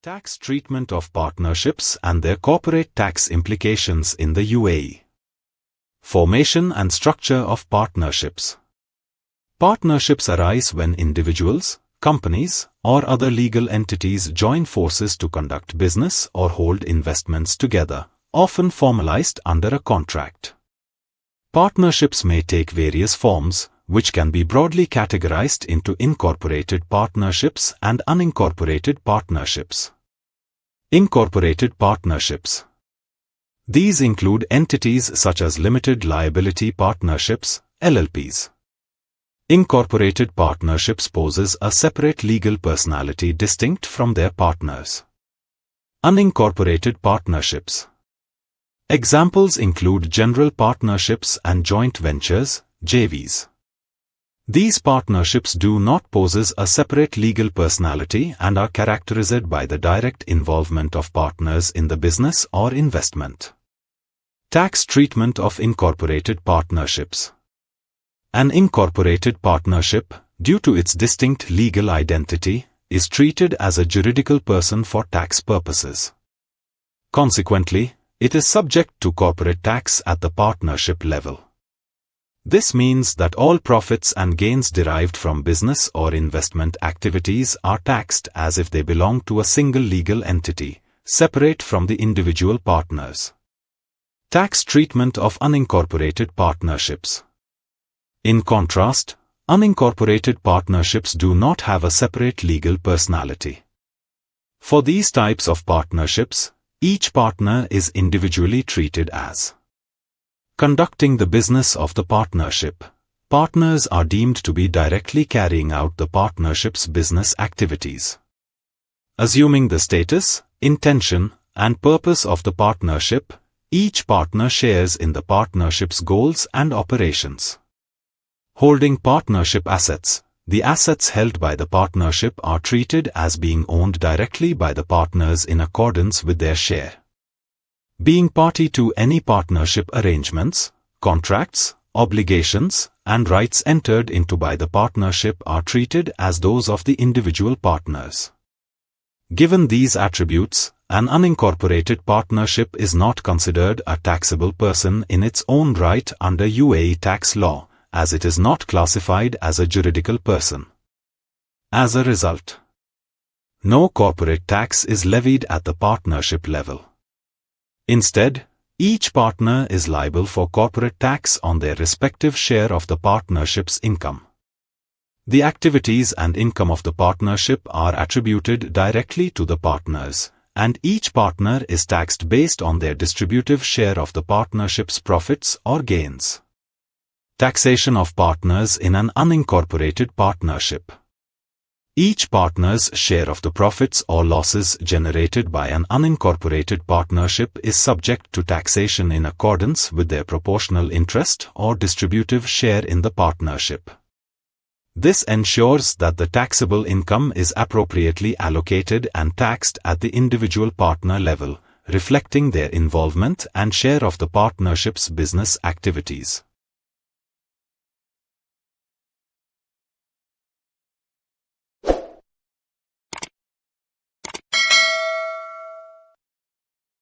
Tax treatment of partnerships and their corporate tax implications in the UAE. Formation and structure of partnerships. Partnerships arise when individuals, companies, or other legal entities join forces to conduct business or hold investments together, often formalized under a contract. Partnerships may take various forms, which can be broadly categorized into incorporated partnerships and unincorporated partnerships. Incorporated partnerships. These include entities such as limited liability partnerships, LLPs. Incorporated partnerships poses a separate legal personality distinct from their partners. Unincorporated partnerships. Examples include general partnerships and joint ventures, JVs. These partnerships do not possess a separate legal personality and are characterized by the direct involvement of partners in the business or investment. Tax treatment of incorporated partnerships. An incorporated partnership, due to its distinct legal identity, is treated as a juridical person for tax purposes. Consequently, it is subject to corporate tax at the partnership level. This means that all profits and gains derived from business or investment activities are taxed as if they belong to a single legal entity, separate from the individual partners. Tax treatment of unincorporated partnerships. In contrast, unincorporated partnerships do not have a separate legal personality. For these types of partnerships, each partner is individually treated as conducting the business of the partnership. Partners are deemed to be directly carrying out the partnership's business activities. Assuming the status, intention, and purpose of the partnership, each partner shares in the partnership's goals and operations. Holding partnership assets. The assets held by the partnership are treated as being owned directly by the partners in accordance with their share. Being party to any partnership arrangements, contracts, obligations, and rights entered into by the partnership are treated as those of the individual partners. Given these attributes, an unincorporated partnership is not considered a taxable person in its own right under UAE tax law, as it is not classified as a juridical person. As a result, no corporate tax is levied at the partnership level. Instead, each partner is liable for corporate tax on their respective share of the partnership's income. The activities and income of the partnership are attributed directly to the partners, and each partner is taxed based on their distributive share of the partnership's profits or gains. Taxation of partners in an unincorporated partnership. Each partner's share of the profits or losses generated by an unincorporated partnership is subject to taxation in accordance with their proportional interest or distributive share in the partnership. This ensures that the taxable income is appropriately allocated and taxed at the individual partner level, reflecting their involvement and share of the partnership's business activities.